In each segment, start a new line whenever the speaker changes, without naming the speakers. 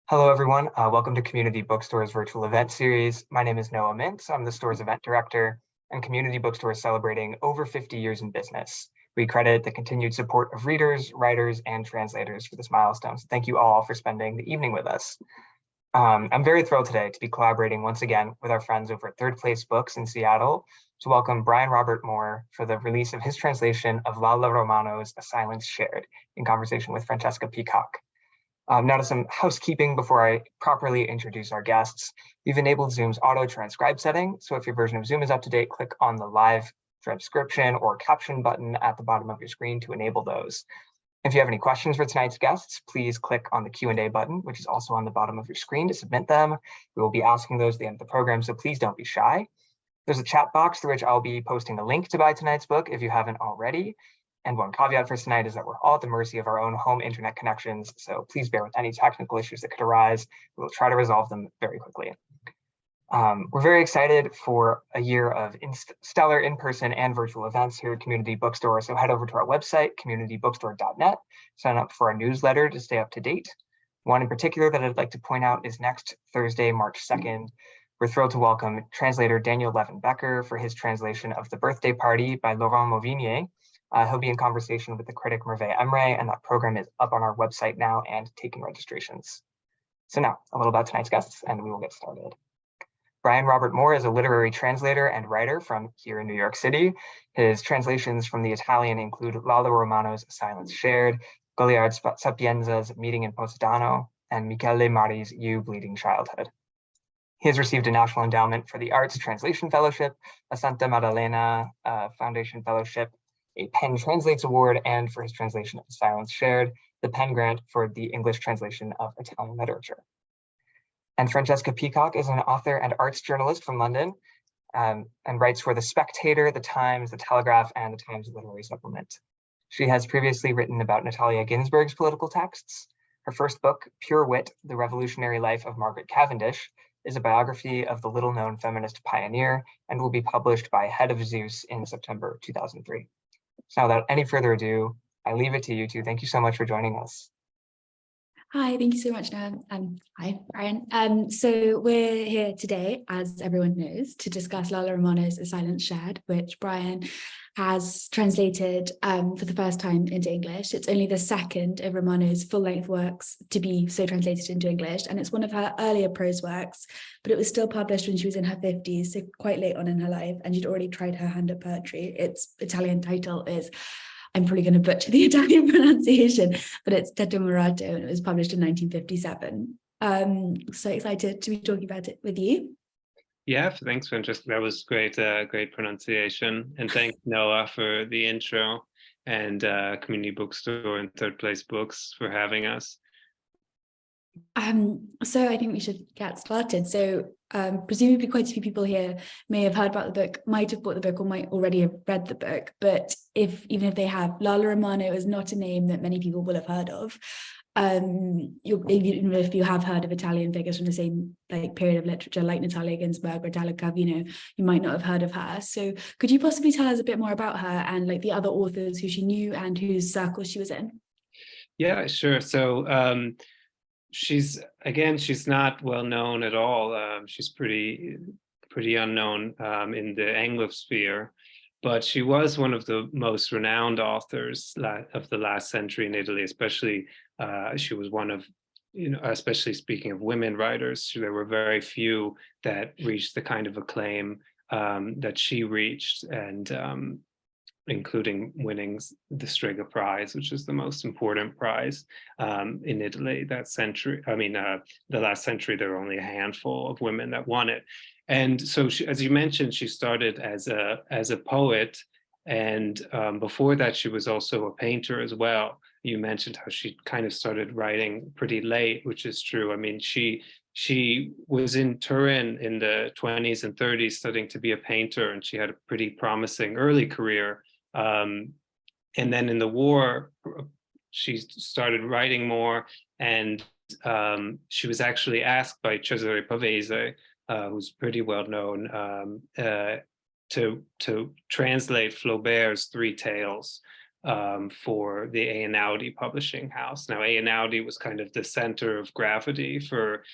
Hello, everyone. Welcome to Community Bookstore's virtual event series. My name is Noah Mintz. I'm the store's event director, and Community Bookstore is celebrating over 50 years in business. We credit the continued support of readers, writers, and translators for this milestone. So thank you all for spending the evening with us. I'm very thrilled today to be collaborating once again with our friends over at Third Place Books in Seattle to welcome Brian Robert Moore for the release of his translation of Lalla Romano's A Silence Shared in conversation with Francesca Peacock. Now to some housekeeping before I properly introduce our guests. We've enabled Zoom's auto transcribe setting, so if your version of Zoom is up to date, click on the live transcription or caption button at the bottom of your screen to enable those. If you have any questions for tonight's guests, please click on the Q&A button, which is also on the bottom of your screen to submit them. We will be asking those at the end of the program, so please don't be shy. There's a chat box through which I'll be posting a link to buy tonight's book if you haven't already. And one caveat for tonight is that we're all at the mercy of our own home internet connections, so please bear with any technical issues that could arise. We'll try to resolve them very quickly. We're very excited for a year of stellar in-person and virtual events here at Community Bookstore, so head over to our website, communitybookstore.net, sign up for our newsletter to stay up to date. One in particular that I'd like to point out is next Thursday, March 2nd. We're thrilled to welcome translator Daniel Levin Becker for his translation of The Birthday Party by Laurent Mauvignier. He'll be in conversation with the critic Merve Emre, and that program is up on our website now and taking registrations. So now, a little about tonight's guests, and we will get started. Brian Robert Moore is a literary translator and writer from here in New York City. His translations from the Italian include Lalla Romano's Silence Shared, Goliard Sapienza's Meeting in Positano, and Michele Mari's You Bleeding Childhood. He has received a National Endowment for the Arts Translation Fellowship, a Santa Maddalena Foundation Fellowship, a PEN Translates Award, and for his translation of Silence Shared, the PEN Grant for the English translation of Italian literature. And Francesca Peacock is an author and arts journalist from London and writes for The Spectator, The Times, The Telegraph, and The Times Literary Supplement. She has previously written about Natalia Ginzburg's political texts. Her first book, Pure Wit, The Revolutionary Life of Margaret Cavendish, is a biography of the little-known feminist pioneer and will be published by Head of Zeus in September 2003. So without any further ado, I leave it to you two. Thank you so much for joining us.
Hi, thank you so much, Noah. Hi, Brian. So we're here today, as everyone knows, to discuss Lalla Romano's A Silence Shared, which Brian has translated for the first time into English. It's only the second of Romano's full-length works to be so translated into English, and it's one of her earlier prose works, but it was still published when she was in her 50s, so quite late on in her life, and she'd already tried her hand at poetry. Its Italian title is, I'm probably going to butcher the Italian pronunciation, but it's Tetto Murato, and it was published in 1957. So excited to be talking about it with you.
Yeah, thanks, Francesca. That was great, great pronunciation. And thanks, Noah, for the intro, and Community Bookstore and Third Place Books for having us.
So I think we should get started. So presumably quite a few people here may have heard about the book, might have bought the book, or might already have read the book. But even if they have, Lalla Romano is not a name that many people will have heard of. Even if you have heard of Italian figures from the same period of literature, like Natalia Ginzburg or Italo Calvino, you might not have heard of her. So could you possibly tell us a bit more about her and the other authors who she knew and whose circles she was in?
Yeah, sure. So she's not well known at all. She's pretty unknown in the Anglosphere, but she was one of the most renowned authors of the last century in Italy. Especially, she was one of, especially speaking of women writers, there were very few that reached the kind of acclaim that she reached, and including winning the Strega Prize, which is the most important prize in Italy that century. The last century, there were only a handful of women that won it. And so, as you mentioned, she started as a poet, and before that, she was also a painter as well. You mentioned how she kind of started writing pretty late, which is true. I mean, she was in Turin in the 20s and 30s studying to be a painter, and she had a pretty promising early career. And then in the war, she started writing more, and she was actually asked by Cesare Pavese, who's pretty well known, to translate Flaubert's Three Tales, for the Einaudi publishing house. Now, Einaudi was kind of the center of gravity for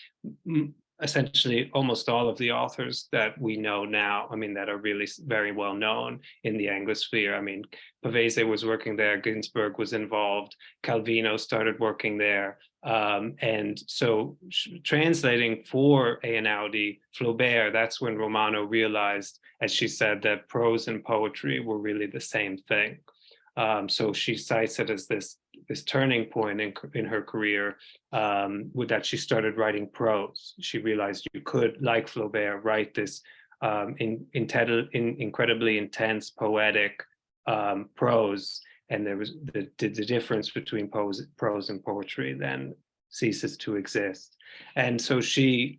essentially almost all of the authors that we know now, I mean, that are really very well known in the Anglosphere. I mean, Pavese was working there, Ginsberg was involved, Calvino started working there. And so translating for Einaudi, Flaubert, that's when Romano realized, as she said, that prose and poetry were really the same thing. So she cites it as this turning point in her career, with that she started writing prose. She realized you could, like Flaubert, write this incredibly intense poetic prose, and there was the difference between prose and poetry then ceases to exist. And so she,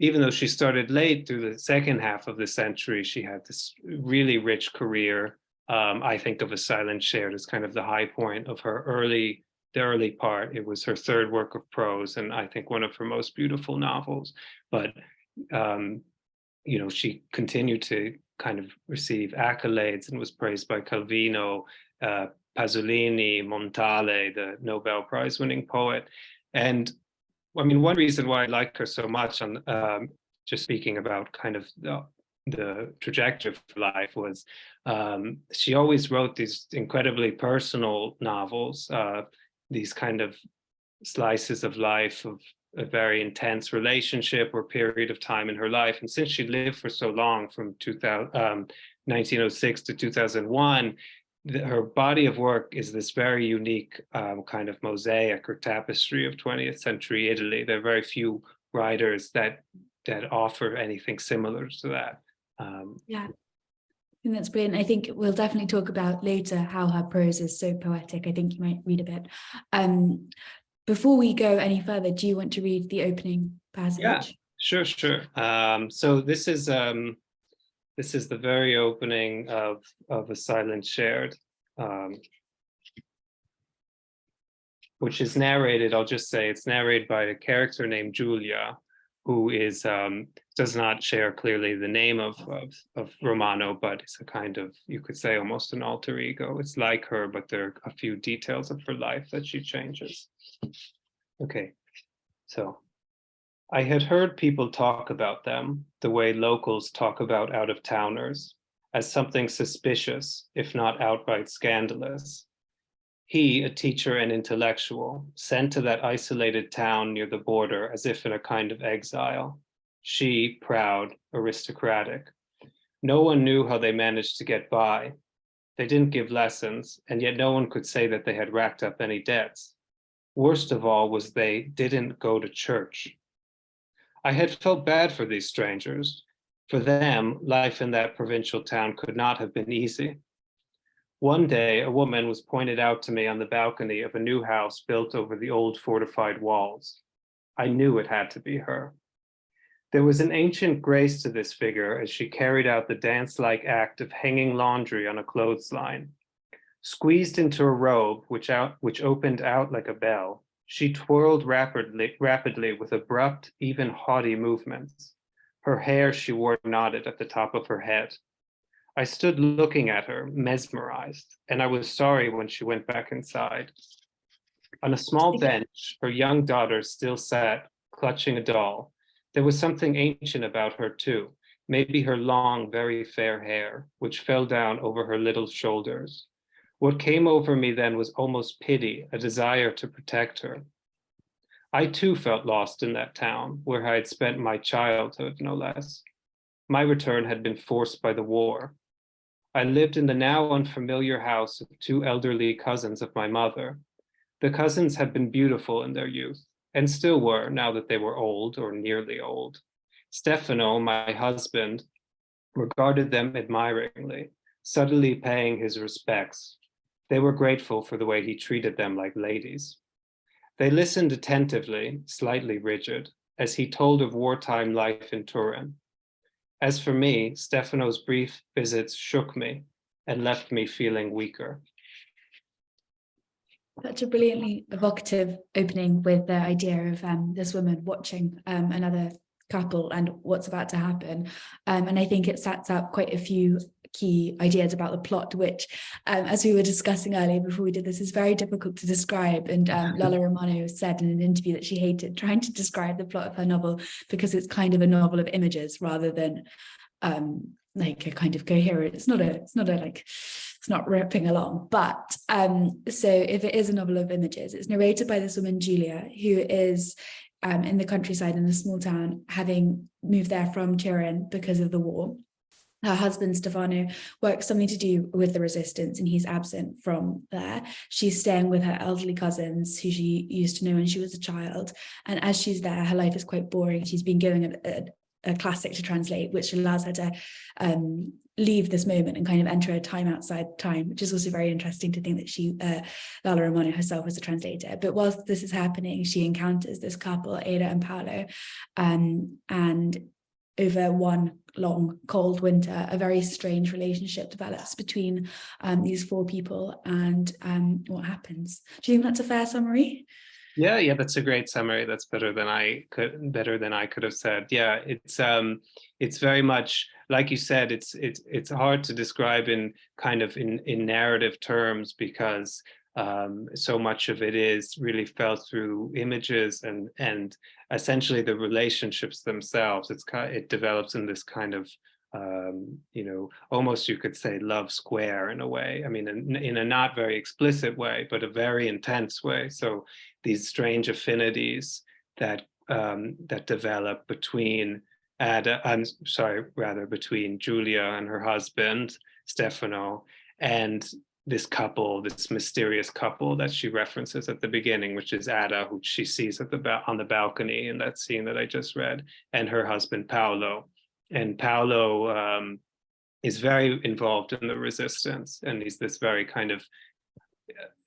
even though she started late through the second half of the century, she had this really rich career. I think of A Silent Shared as kind of the high point of her the early part. It was her third work of prose, and I think one of her most beautiful novels. But you know, she continued to kind of receive accolades and was praised by Calvino, Pasolini, Montale, the Nobel Prize winning poet. And I mean, one reason why I like her so much, on just speaking about kind of the trajectory of life, was she always wrote these incredibly personal novels, these kind of slices of life of a very intense relationship or period of time in her life. And since she lived for so long, from 1906 to 2001, her body of work is this very unique kind of mosaic or tapestry of 20th century Italy. There are very few writers that offer anything similar to that.
Yeah, I think that's brilliant. I think we'll definitely talk about later how her prose is so poetic. I think you might read a bit. Before we go any further, do you want to read the opening passage?
Yeah, sure. So this is the very opening of A Silent Shared, which is narrated, I'll just say it's narrated by a character named Giulia, who is does not share clearly the name of Romano, but it's a kind of, you could say, almost an alter ego. It's like her, but there are a few details of her life that she changes. Okay, so I had heard people talk about them the way locals talk about out-of-towners, as something suspicious, if not outright scandalous. He, a teacher and intellectual, sent to that isolated town near the border as if in a kind of exile. She, proud, aristocratic. No one knew how they managed to get by. They didn't give lessons, and yet no one could say that they had racked up any debts. Worst of all was they didn't go to church. I had felt bad for these strangers. For them, life in that provincial town could not have been easy. One day, a woman was pointed out to me on the balcony of a new house built over the old fortified walls. I knew it had to be her. There was an ancient grace to this figure as she carried out the dance-like act of hanging laundry on a clothesline. Squeezed into a robe which opened out like a bell, she twirled rapidly with abrupt, even haughty movements. Her hair she wore knotted at the top of her head. I stood looking at her, mesmerized, and I was sorry when she went back inside. On a small bench, her young daughter still sat, clutching a doll. There was something ancient about her too, maybe her long, very fair hair, which fell down over her little shoulders. What came over me then was almost pity, a desire to protect her. I too felt lost in that town, where I had spent my childhood, no less. My return had been forced by the war. I lived in the now unfamiliar house of two elderly cousins of my mother. The cousins had been beautiful in their youth, and still were now that they were old or nearly old. Stefano, my husband, regarded them admiringly, subtly paying his respects. They were grateful for the way he treated them like ladies. They listened attentively, slightly rigid, as he told of wartime life in Turin. As for me, Stefano's brief visits shook me and left me feeling weaker.
Such a brilliantly evocative opening with the idea of this woman watching another couple and what's about to happen. And I think it sets up quite a few key ideas about the plot, which, as we were discussing earlier before we did this, is very difficult to describe. And Lalla Romano said in an interview that she hated trying to describe the plot of her novel because it's kind of a novel of images rather than like a kind of coherent. It's not ripping along. But so if it is a novel of images, it's narrated by this woman Giulia, who is in the countryside in a small town, having moved there from Turin because of the war. Her husband, Stefano, works something to do with the resistance and he's absent from there. She's staying with her elderly cousins who she used to know when she was a child. And as she's there, her life is quite boring. She's been given a classic to translate, which allows her to leave this moment and kind of enter a time outside time, which is also very interesting to think that she, Lalla Romano herself, was a translator. But whilst this is happening, she encounters this couple, Ada and Paolo, and over one long cold winter, a very strange relationship develops between these four people, and what happens. Do you think that's a fair summary?
Yeah, that's a great summary. That's better than I could have said. Yeah, it's very much like you said. It's hard to describe in narrative terms because so much of it is really felt through images and essentially the relationships themselves. It develops in this kind of almost you could say love square in a way. I mean, in a not very explicit way, but a very intense way. So these strange affinities that develop between between Giulia and her husband Stefano, and this couple, this mysterious couple that she references at the beginning, which is Ada, who she sees on the balcony in that scene that I just read, and her husband Paolo. And Paolo is very involved in the resistance, and he's this very kind of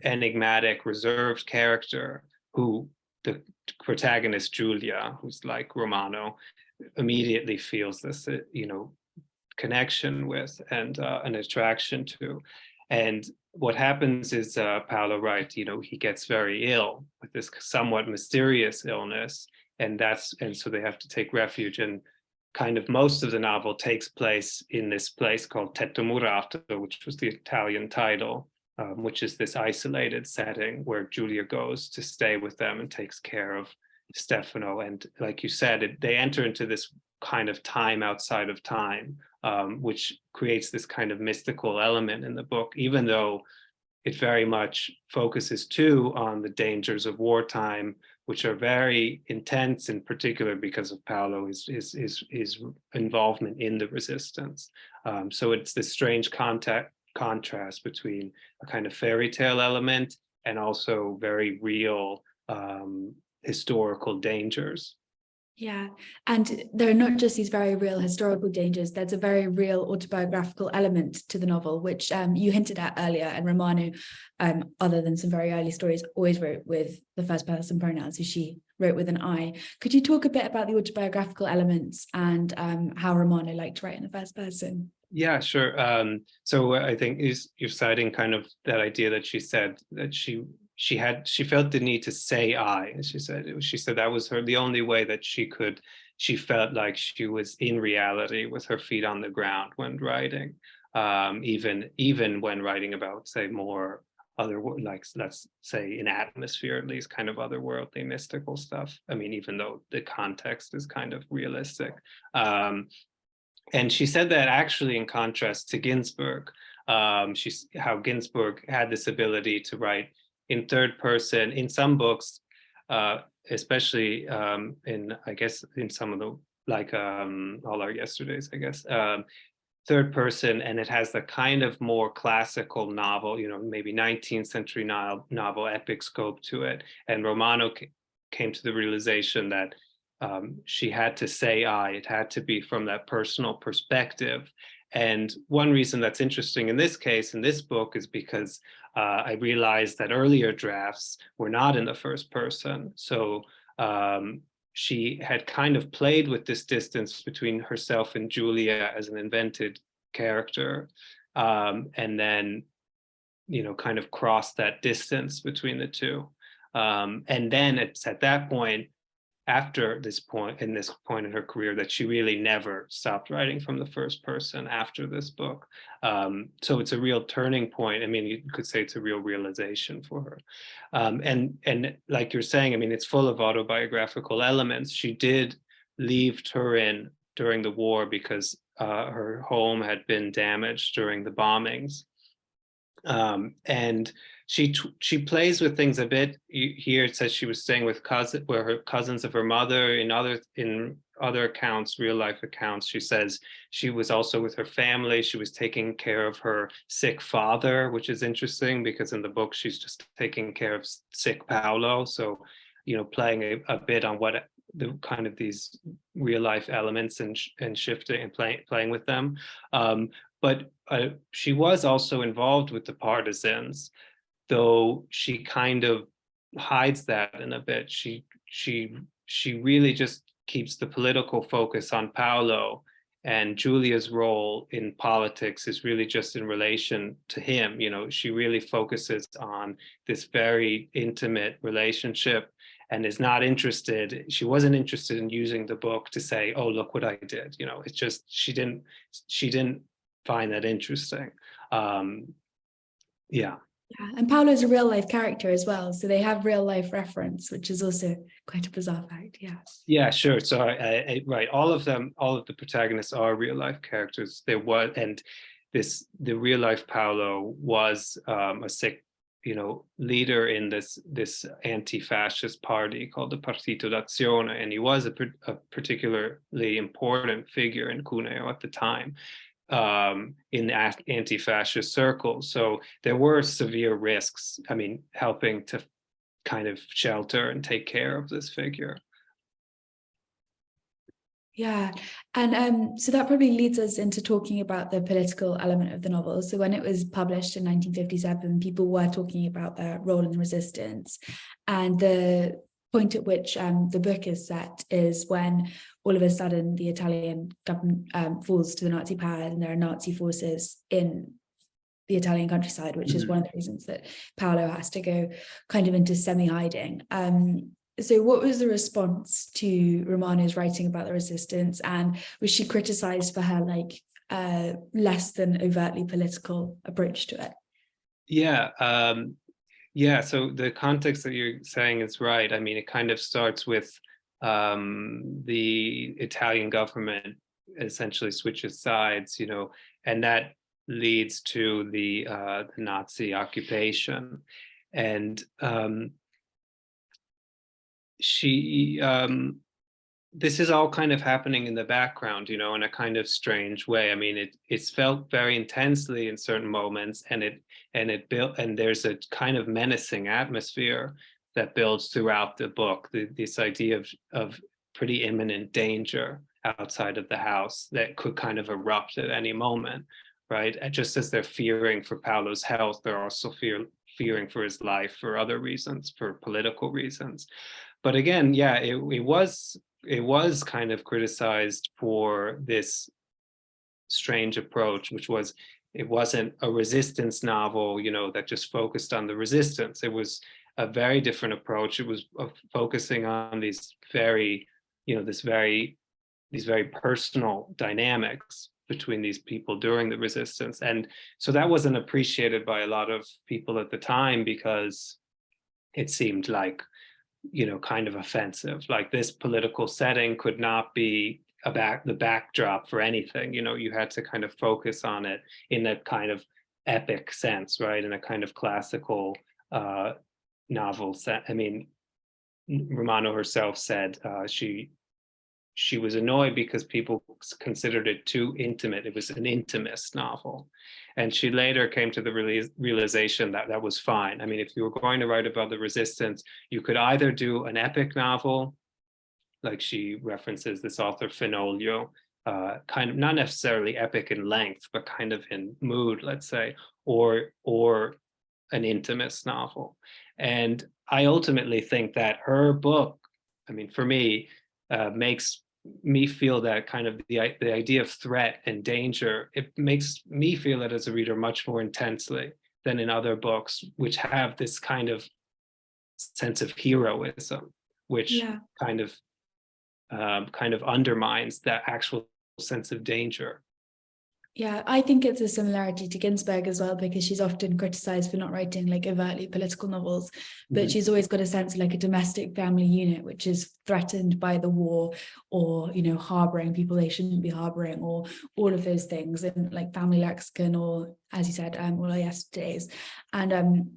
enigmatic, reserved character who the protagonist Giulia, who's like Romano, immediately feels this, connection with and an attraction to. And what happens is Paolo writes, he gets very ill with this somewhat mysterious illness, and so they have to take refuge. And kind of most of the novel takes place in this place called Tetto Murato, which was the Italian title, which is this isolated setting where Giulia goes to stay with them and takes care of Stefano. And like you said, they enter into this kind of time outside of time, which creates this kind of mystical element in the book, even though it very much focuses too on the dangers of wartime, which are very intense, in particular because of Paolo's his involvement in the resistance. So it's this strange contrast between a kind of fairy tale element and also very real historical dangers.
Yeah, and there are not just these very real historical dangers, there's a very real autobiographical element to the novel, which you hinted at earlier, and Romano, other than some very early stories, always wrote with the first person pronouns, so she wrote with an I. Could you talk a bit about the autobiographical elements and how Romano liked to write in the first person?
Yeah, sure. So I think you're citing kind of that idea that she said that she felt the need to say I. She said that was the only way that she felt like she was in reality with her feet on the ground when writing, even when writing about, say, more other, like, let's say in atmosphere, at least kind of otherworldly mystical stuff. I mean, even though the context is kind of realistic. And she said that actually in contrast to Ginsberg, how Ginsberg had this ability to write in third person in some books, especially I guess in some of the, like All Our Yesterdays, I guess, third person, and it has the kind of more classical novel, maybe 19th century novel epic scope to it. And Romano came to the realization that she had to say it had to be from that personal perspective. And one reason that's interesting in this case, in this book, is because I realized that earlier drafts were not in the first person. So she had kind of played with this distance between herself and Giulia as an invented character, and then, kind of crossed that distance between the two. And then it's at that point, after this point in her career, that she really never stopped writing from the first person after this book. So it's a real turning point. I mean, you could say it's a real realization for her. And like you're saying, I mean, it's full of autobiographical elements. She did leave Turin during the war because her home had been damaged during the bombings. And she plays with things a bit. Here it says she was staying with her cousins of her mother. In other accounts, real life accounts, she says she was also with her family. She was taking care of her sick father, which is interesting because in the book she's just taking care of sick Paolo. So, playing a bit on what the kind of these real life elements and shifting and playing with them. But she was also involved with the partisans, though she kind of hides that in a bit. She really just keeps the political focus on Paolo, and Giulia's role in politics is really just in relation to him. She really focuses on this very intimate relationship and is not interested. She wasn't interested in using the book to say, oh, look what I did. It's just she didn't find that interesting. Yeah,
and Paolo's a real life character as well, so they have real life reference, which is also quite a bizarre fact.
Yeah, sure. So right, all of the protagonists are real life characters. There was, and the real life Paolo was a sick leader in this anti-fascist party called the Partito d'Azione, and he was a particularly important figure in Cuneo at the time, in anti-fascist circles. So there were severe risks, helping to kind of shelter and take care of this figure.
Yeah, and so that probably leads us into talking about the political element of the novel. So when it was published in 1957, people were talking about their role in the resistance, and the point at which the book is set is when all of a sudden the Italian government falls to the Nazi power, and there are Nazi forces in the Italian countryside, which is one of the reasons that Paolo has to go kind of into semi-hiding. So what was the response to Romano's writing about the resistance, and was she criticized for her less than overtly political approach to it?
Yeah, so the context that you're saying is right. It kind of starts with the Italian government essentially switches sides, and that leads to the Nazi occupation. And this is all kind of happening in the background, in a kind of strange way. It's felt very intensely in certain moments, and it built, and there's a kind of menacing atmosphere that builds throughout the book. This idea of pretty imminent danger outside of the house that could kind of erupt at any moment, right? And just as they're fearing for Paolo's health, they're also fearing for his life for other reasons, for political reasons. But again, yeah, it was kind of criticized for this strange approach, which was, it wasn't a resistance novel, that just focused on the resistance. It was a very different approach. It was focusing on these very personal dynamics between these people during the resistance. And so that wasn't appreciated by a lot of people at the time, because it seemed like, kind of offensive. Like, this political setting could not be the backdrop for anything. You had to kind of focus on it in a kind of epic sense, right? In a kind of classical novel set. Romano herself said she was annoyed because people considered it too intimate. It was an intimist novel. And she later came to the realization that that was fine. If you were going to write about the resistance, you could either do an epic novel, like she references this author Fenoglio, kind of not necessarily epic in length, but kind of in mood, let's say, or an intimist novel. And I ultimately think that her book, for me, makes me feel that kind of the idea of threat and danger, it makes me feel it as a reader much more intensely than in other books, which have this kind of sense of heroism, which kind of kind of undermines that actual sense of danger.
Yeah, I think it's a similarity to Ginsberg as well, because she's often criticized for not writing like overtly political novels, but she's always got a sense of like a domestic family unit, which is threatened by the war, or, you know, harboring people they shouldn't be harboring, or all of those things, and like family lexicon, or as you said, all our yesterdays. And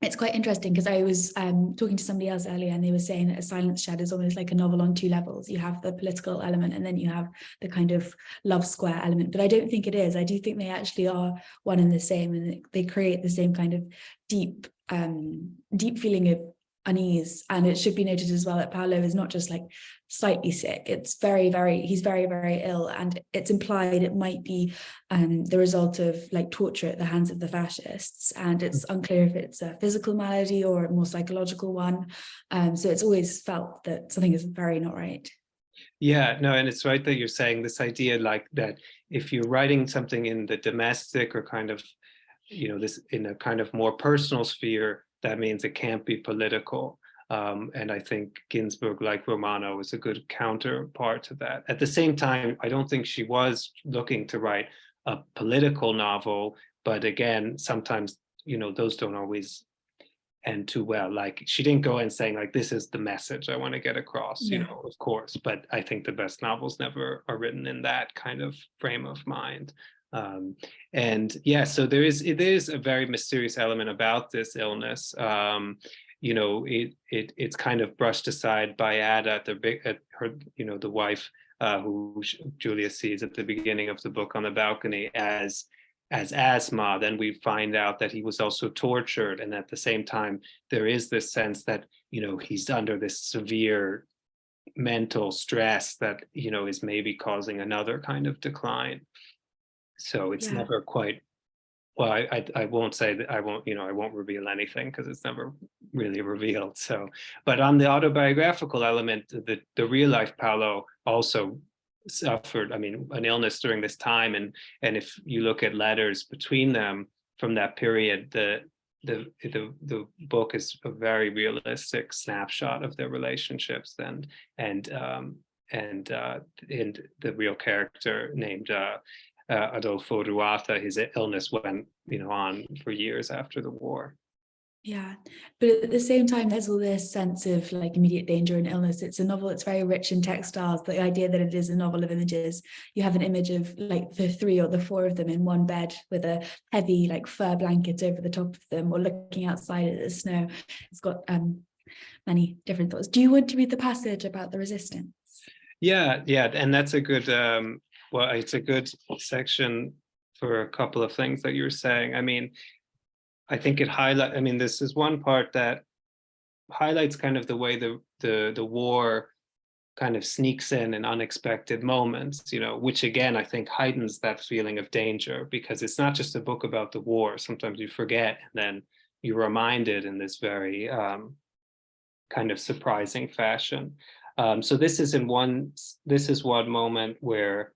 it's quite interesting because I was talking to somebody else earlier, and they were saying that A Silence Shed is almost like a novel on two levels. You have the political element, and then you have the kind of love square element. But I don't think it is. I do think they actually are one and the same, and they create the same kind of deep feeling of unease. And it should be noted as well that Paolo is not just like slightly sick. It's he's very, very ill, and it's implied it might be the result of like torture at the hands of the fascists, and it's unclear if it's a physical malady or a more psychological one. So it's always felt that something is very not right.
Yeah, no, and it's right that you're saying this idea like that if you're writing something in the domestic or kind of, you know, this in a kind of more personal sphere, that means it can't be political. And I think Ginsberg, like Romano, is a good counterpart to that. At the same time, I don't think she was looking to write a political novel, but again, sometimes, you know, those don't always end too well. Like she didn't go in saying like, this is the message I want to get across, you know, of course, but I think the best novels never are written in that kind of frame of mind. And yeah, so it is a very mysterious element about this illness. You know, it's kind of brushed aside by Ada at her, you know, the wife who Giulia sees at the beginning of the book on the balcony as asthma. Then we find out that he was also tortured, and at the same time there is this sense that, you know, he's under this severe mental stress that, you know, is maybe causing another kind of decline. So it's never quite, well, I won't say that, I won't reveal anything because it's never really revealed. So, but on the autobiographical element, the real life Paolo also suffered, I mean, an illness during this time. And if you look at letters between them from that period, the book is a very realistic snapshot of their relationships, and the real character named Adolfo Ruata, his illness went, you know, on for years after the war.
Yeah, but at the same time, there's all this sense of like immediate danger and illness. It's a novel that's very rich in textiles. The idea that it is a novel of images, you have an image of like the three or the four of them in one bed with a heavy like fur blanket over the top of them, or looking outside at the snow. It's got many different thoughts. Do you want to read the passage about the resistance?
Yeah, and that's a good, well, it's a good section for a couple of things that you're saying. I mean, I think this is one part that highlights kind of the way the war kind of sneaks in unexpected moments, you know, which again, I think heightens that feeling of danger, because it's not just a book about the war. Sometimes you forget, and then you're reminded in this very kind of surprising fashion. So this is one moment where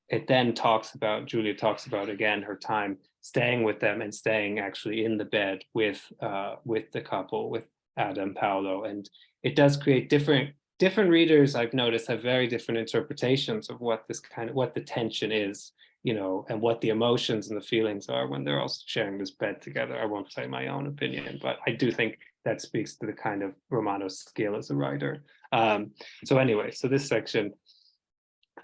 it then Giulia talks about again her time staying with them and staying actually in the bed with the couple, with Ada and Paolo. And it does create different readers, I've noticed, have very different interpretations of what the tension is, you know, and what the emotions and the feelings are when they're all sharing this bed together. I won't say my own opinion, but I do think that speaks to the kind of Romano's skill as a writer. So anyway, so this section.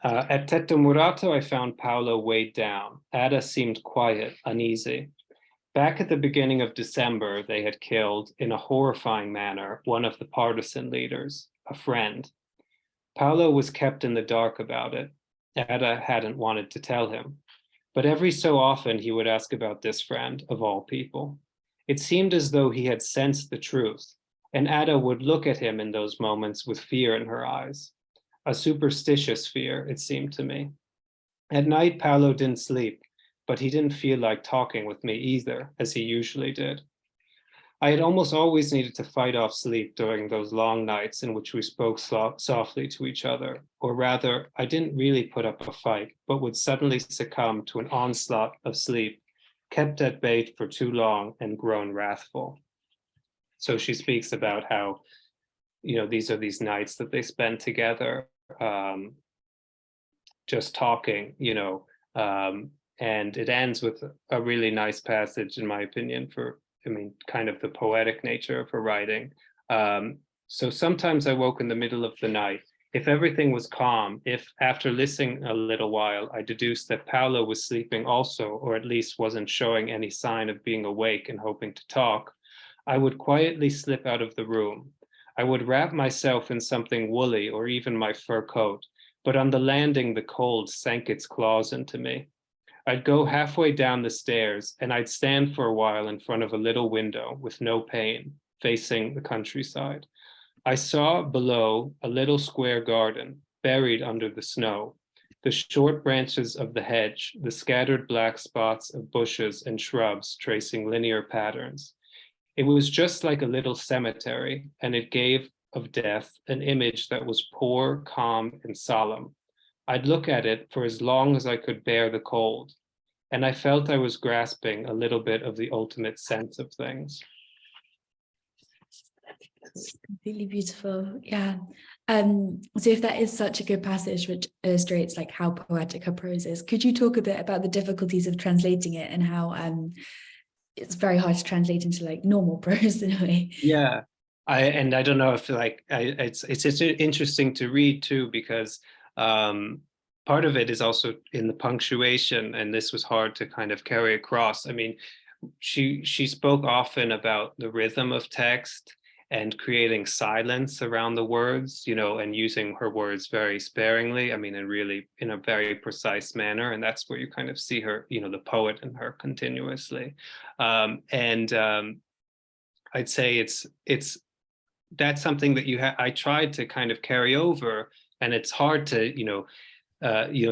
At Tetto Murato, I found Paolo weighed down. Ada seemed quiet, uneasy. Back at the beginning of December, they had killed, in a horrifying manner, one of the partisan leaders, a friend. Paolo was kept in the dark about it. Ada hadn't wanted to tell him. But every so often he would ask about this friend, of all people. It seemed as though he had sensed the truth, and Ada would look at him in those moments with fear in her eyes. A superstitious fear, it seemed to me. At night, Paolo didn't sleep, but he didn't feel like talking with me either, as he usually did. I had almost always needed to fight off sleep during those long nights in which we spoke softly to each other, or rather, I didn't really put up a fight, but would suddenly succumb to an onslaught of sleep, kept at bay for too long and grown wrathful. So she speaks about how these are these nights that they spend together, just talking, and it ends with a really nice passage, in my opinion, kind of the poetic nature of her writing. So sometimes I woke in the middle of the night. If everything was calm, if after listening a little while, I deduced that Paolo was sleeping also, or at least wasn't showing any sign of being awake and hoping to talk, I would quietly slip out of the room. I would wrap myself in something woolly or even my fur coat, but on the landing, the cold sank its claws into me. I'd go halfway down the stairs and I'd stand for a while in front of a little window with no pane, facing the countryside. I saw below a little square garden, buried under the snow, the short branches of the hedge, the scattered black spots of bushes and shrubs tracing linear patterns. It was just like a little cemetery, and it gave of death an image that was poor, calm, and solemn. I'd look at it for as long as I could bear the cold, and I felt I was grasping a little bit of the ultimate sense of things.
Completely beautiful. Yeah. So if that is such a good passage, which illustrates like how poetic her prose is, could you talk a bit about the difficulties of translating it and how it's very hard to translate into like normal prose in a way?
Yeah. I don't know if it's just interesting to read too, because part of it is also in the punctuation, and this was hard to kind of carry across. I mean, she spoke often about the rhythm of text and creating silence around the words, and using her words very sparingly. I mean, and really in a very precise manner. And that's where you kind of see her, the poet in her continuously. I'd say that's something that I tried to kind of carry over, and it's hard to,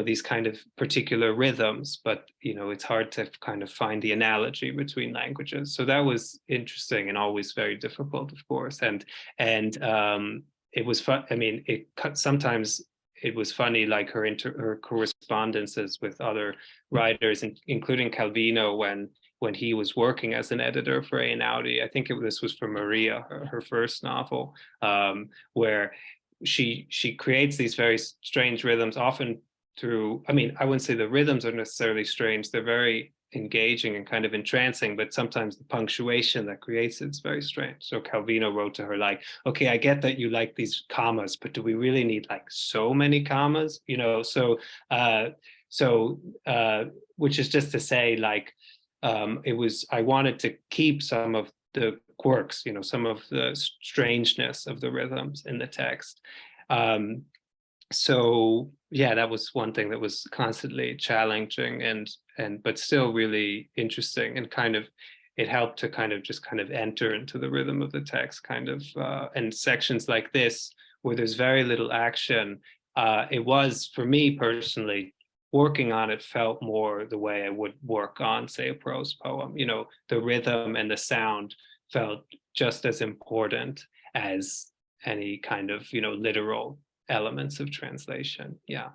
these kind of particular rhythms, but it's hard to kind of find the analogy between languages. So that was interesting and always very difficult, of course. And it was fun. I mean, sometimes it was funny, like her correspondences with other writers, including Calvino, when he was working as an editor for Einaudi. I think this was for Maria, her first novel, where she creates these very strange rhythms, often through, I mean, I wouldn't say the rhythms are necessarily strange, they're very engaging and kind of entrancing, but sometimes the punctuation that creates it's very strange. So Calvino wrote to her like, okay, I get that you like these commas, but do we really need like so many commas? Which is just to say, like, I wanted to keep some of the quirks, some of the strangeness of the rhythms in the text. So yeah, that was one thing that was constantly challenging but still really interesting, and kind of it helped to kind of enter into the rhythm of the text, kind of, and sections like this where there's very little action. It was, for me personally, working on it felt more the way I would work on, say, a prose poem. The rhythm and the sound felt just as important as any kind of, literal elements of translation. Yeah.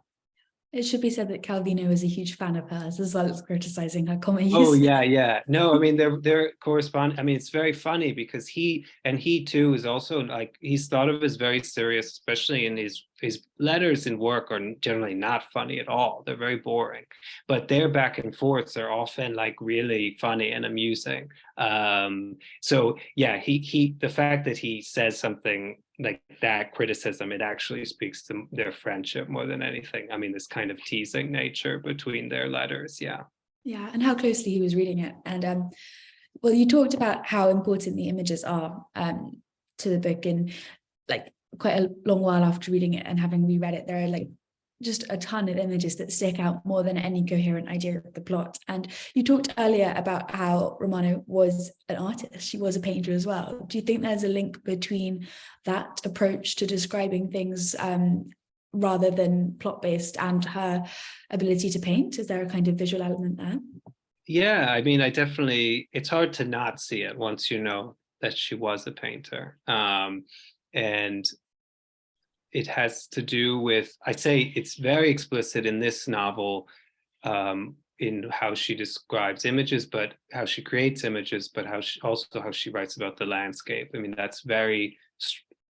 It should be said that Calvino is a huge fan of hers, as well as criticizing her comma use.
Oh yeah. No, I mean they're correspond. I mean, it's very funny because he too is also like, he's thought of as very serious, especially in his letters and work are generally not funny at all. They're very boring, but their back and forths are often like really funny and amusing. So yeah, the fact that he says something like that criticism, it actually speaks to their friendship more than anything. I mean, this kind of teasing nature between their letters. Yeah.
Yeah, and how closely he was reading it. And well, you talked about how important the images are to the book, and like quite a long while after reading it and having reread it, there are like just a ton of images that stick out more than any coherent idea of the plot. And you talked earlier about how Romano was an artist. She was a painter as well. Do you think there's a link between that approach to describing things rather than plot-based and her ability to paint? Is there a kind of visual element there?
Yeah, I mean, it's hard to not see it once you know that she was a painter. And it has to do with, I'd say it's very explicit in this novel, in how she describes images, but how she creates images, but how she writes about the landscape. I mean, that's very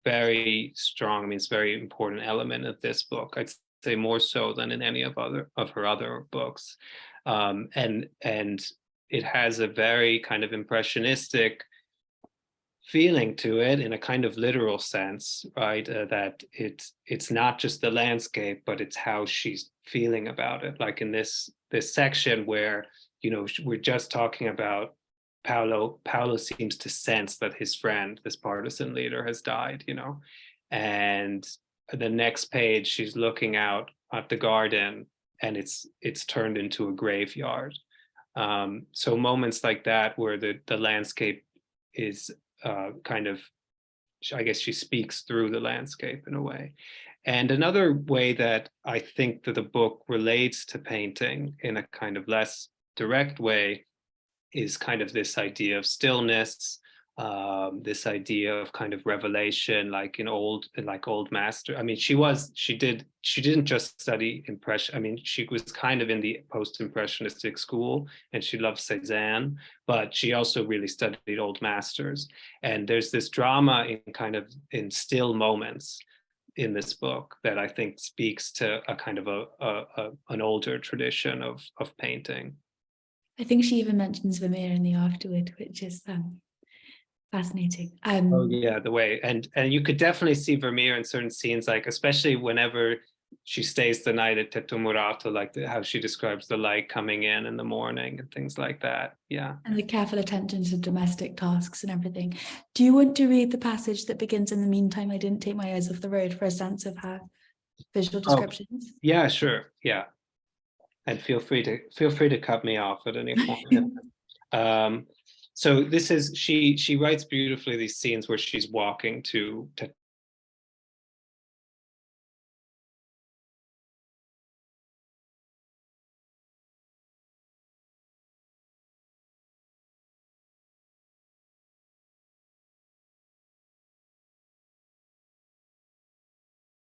very strong. I mean, it's a very important element of this book. I'd say more so than in any of her other books. And it has a very kind of impressionistic feeling to it in a kind of literal sense, right? That it's not just the landscape, but it's how she's feeling about it. Like in this section where, you know, we're just talking about Paolo seems to sense that his friend, this partisan leader, has died, you know, and the next page she's looking out at the garden and it's turned into a graveyard. So moments like that where the landscape is kind of, I guess she speaks through the landscape in a way. And another way that I think that the book relates to painting in a kind of less direct way is kind of this idea of stillness, this idea of kind of revelation, like old master. I mean, she didn't just study impression. I mean, she was kind of in the post-impressionistic school and she loved Cézanne, but she also really studied old masters. And there's this drama in still moments in this book that I think speaks to a kind of an older tradition of painting.
I think she even mentions Vermeer in the afterword, which is fascinating.
Oh yeah, the way, and you could definitely see Vermeer in certain scenes, like especially whenever she stays the night at Tetto Murato, like how she describes the light coming in the morning and things like that. Yeah.
And the careful attention to domestic tasks and everything. Do you want to read the passage that begins, "In the meantime, I didn't take my eyes off the road," for a sense of her visual descriptions?
Oh, yeah, sure. Yeah. And feel free to cut me off at any point. So this is, she writes beautifully these scenes where she's walking to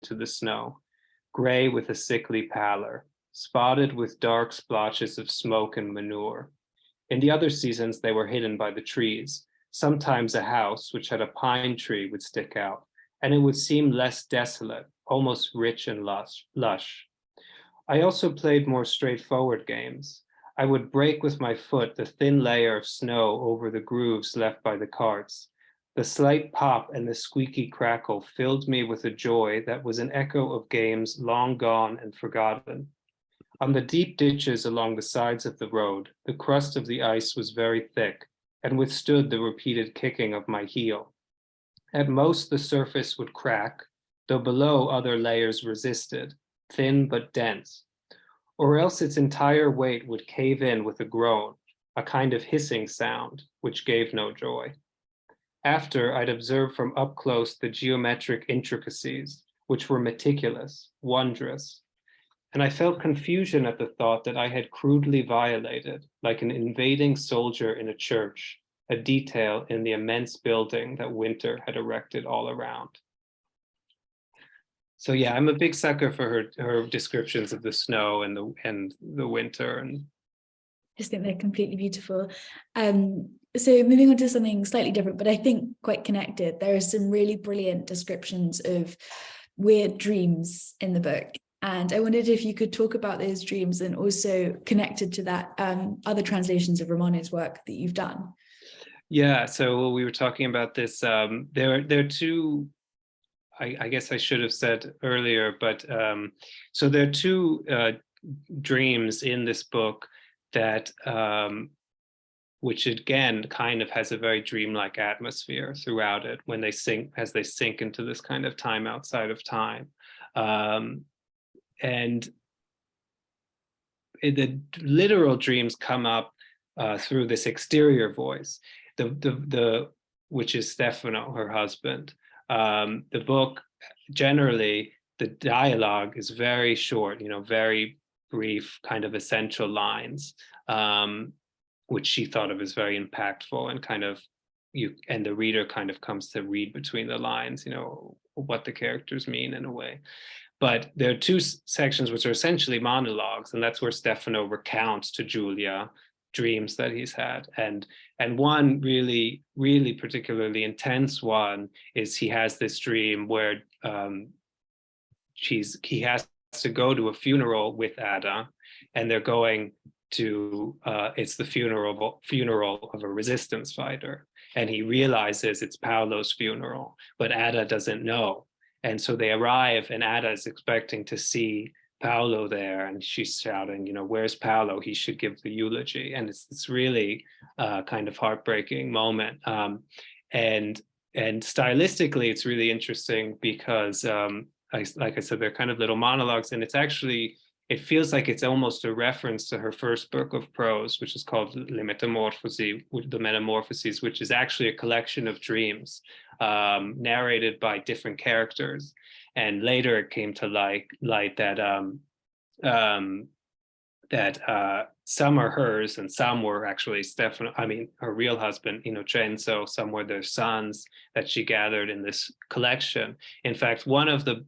the snow, gray with a sickly pallor, spotted with dark splotches of smoke and manure. In the other seasons, they were hidden by the trees. Sometimes a house, which had a pine tree, would stick out, and it would seem less desolate, almost rich and lush. I also played more straightforward games. I would break with my foot the thin layer of snow over the grooves left by the carts. The slight pop and the squeaky crackle filled me with a joy that was an echo of games long gone and forgotten. On the deep ditches along the sides of the road, the crust of the ice was very thick and withstood the repeated kicking of my heel. At most, the surface would crack, though below other layers resisted, thin but dense, or else its entire weight would cave in with a groan, a kind of hissing sound, which gave no joy. After, I'd observe from up close the geometric intricacies, which were meticulous, wondrous, and I felt confusion at the thought that I had crudely violated, like an invading soldier in a church, a detail in the immense building that winter had erected all around. So yeah, I'm a big sucker for her descriptions of the snow and the winter. And
I just think they're completely beautiful. So moving on to something slightly different, but I think quite connected. There are some really brilliant descriptions of weird dreams in the book. And I wondered if you could talk about those dreams and also connected to that, other translations of Romano's work that you've done.
Yeah, so we were talking about this. There are two, I guess I should have said earlier, but so there are two dreams in this book that, which again kind of has a very dreamlike atmosphere throughout it when they sink into this kind of time outside of time. And the literal dreams come up through this exterior voice, which is Stefano, her husband. The book, generally, the dialogue is very short, very brief, kind of essential lines, which she thought of as very impactful, and kind of and the reader kind of comes to read between the lines, what the characters mean in a way. But there are two sections which are essentially monologues, and that's where Stefano recounts to Giulia dreams that he's had. And one really, really particularly intense one is he has this dream where he has to go to a funeral with Ada, and they're going to it's the funeral of a resistance fighter, and he realizes it's Paolo's funeral, but Ada doesn't know. And so they arrive, and Ada is expecting to see Paolo there, and she's shouting, you know, where's Paolo? He should give the eulogy. And it's really kind of heartbreaking moment. And stylistically, it's really interesting because, like I said, they're kind of little monologues, and it feels like it's almost a reference to her first book of prose, which is called the Metamorphoses, which is actually a collection of dreams narrated by different characters. And later it came to light that some are hers and some were actually Stefano, her real husband, Innocenzo, some were their sons that she gathered in this collection. In fact, one of the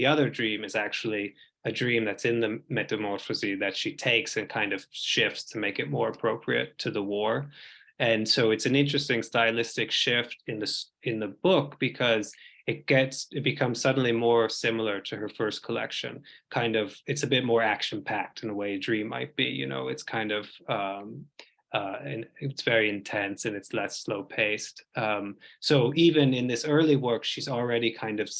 other dream is actually a dream that's in the Metamorphoses that she takes and kind of shifts to make it more appropriate to the war. And so it's an interesting stylistic shift in the book, because it becomes suddenly more similar to her first collection. It's a bit more action-packed in a way a dream might be. It's kind of and it's very intense and it's less slow-paced. So even in this early work, she's already kind of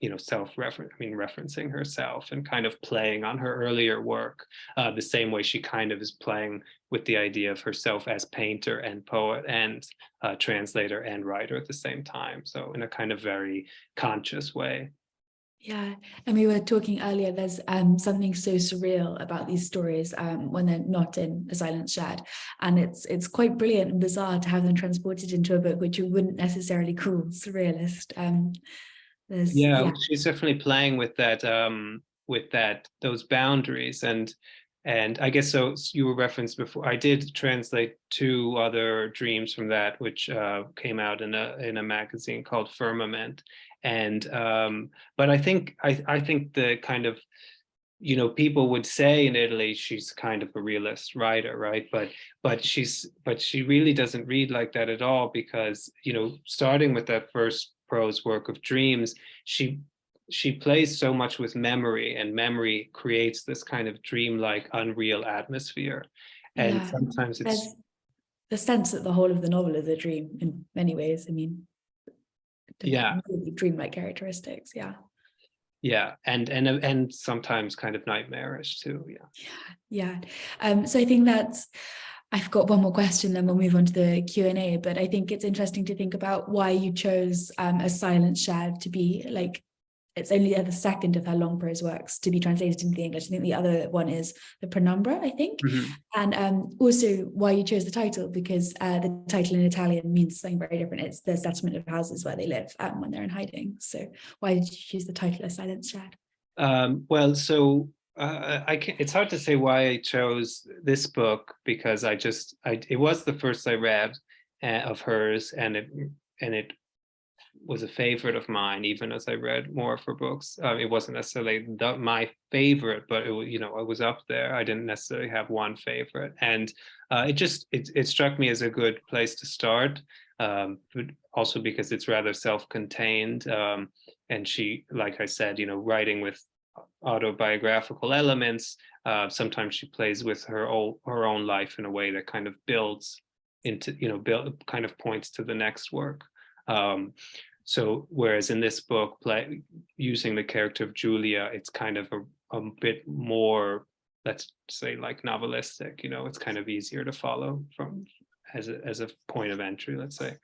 referencing herself and kind of playing on her earlier work, the same way she kind of is playing with the idea of herself as painter and poet and translator and writer at the same time. So in a kind of very conscious way.
Yeah, and we were talking earlier, there's something so surreal about these stories when they're not in A Silence Shared. And it's quite brilliant and bizarre to have them transported into a book which you wouldn't necessarily call surrealist.
She's definitely playing with that, those boundaries. And I guess so you were referenced before. I did translate 2 other dreams from that, which came out in a magazine called Firmament. And but I think the kind of, people would say in Italy she's kind of a realist writer, right? But she really doesn't read like that at all, because starting with that first prose work of dreams, she plays so much with memory, and memory creates this kind of dreamlike, unreal atmosphere. And sometimes it's
the sense that the whole of the novel is a dream in many ways. Really dreamlike characteristics.
And sometimes kind of nightmarish too.
So I think I've got one more question, then we'll move on to the Q&A, but I think it's interesting to think about why you chose A Silence Shared to be it's only the second of her long prose works to be translated into the English. I think the other one is The Penumbra, I think.
Mm-hmm.
And also why you chose the title, because the title in Italian means something very different. It's the settlement of houses where they live when they're in hiding. So why did you choose the title A Silence Shared?
It's hard to say why I chose this book, because it was the first I read of hers, and it was a favorite of mine, even as I read more of her books. It wasn't necessarily my favorite, but it was up there. I didn't necessarily have one favorite, and it struck me as a good place to start, but also because it's rather self-contained, and she, like I said, writing with autobiographical elements. Sometimes she plays with her own life in a way that kind of builds into, kind of points to the next work. So whereas in this book, using the character of Giulia, it's kind of a bit more, let's say, like novelistic. It's kind of easier to follow from as a point of entry, let's say.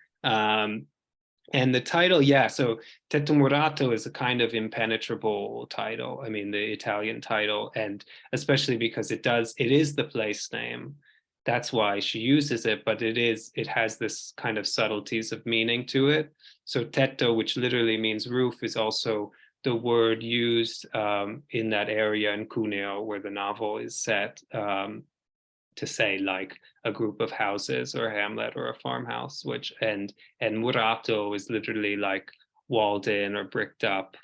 And the title, so Tetto Murato is a kind of impenetrable title. The Italian title, and especially because it is the place name. That's why she uses it, but it has this kind of subtleties of meaning to it. So tetto, which literally means roof, is also the word used in that area in Cuneo where the novel is set, to say like a group of houses or a hamlet or a farmhouse, and murato is literally like walled in or bricked up.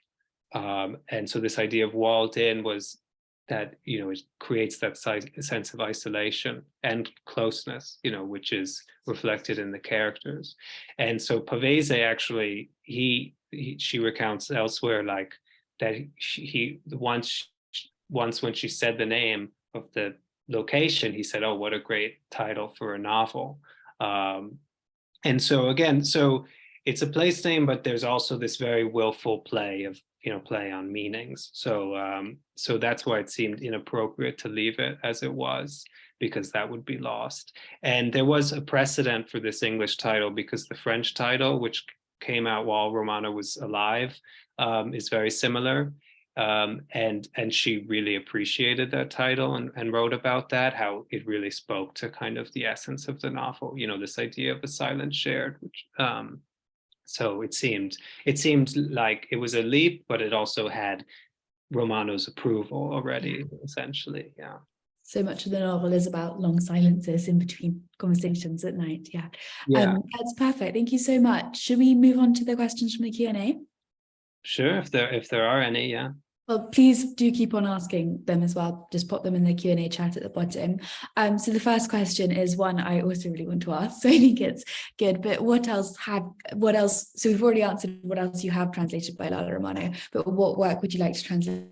And so this idea of walled in was it creates that sense of isolation and closeness, which is reflected in the characters. And so Pavese actually, she recounts elsewhere like that he once when she said the name of the location, he said, "Oh, what a great title for a novel." And so again, it's a place name, but there's also this very willful play of play on meanings. So that's why it seemed inappropriate to leave it as it was, because that would be lost. And there was a precedent for this English title, because the French title, which came out while Romano was alive, is very similar. And she really appreciated that title and wrote about that, how it really spoke to kind of the essence of the novel, this idea of a silence shared, which so it seemed like it was a leap, but it also had Romano's approval already, essentially. Yeah.
So much of the novel is about long silences in between conversations at night. Yeah. That's perfect. Thank you so much. Should we move on to the questions from the Q&A?
Sure, if there are any, yeah.
Well, please do keep on asking them as well. Just pop them in the Q&A chat at the bottom. So the first question is one I also really want to ask, so I think it's good. But what else? So we've already answered what else you have translated by Lalla Romano, but what work would you like to translate?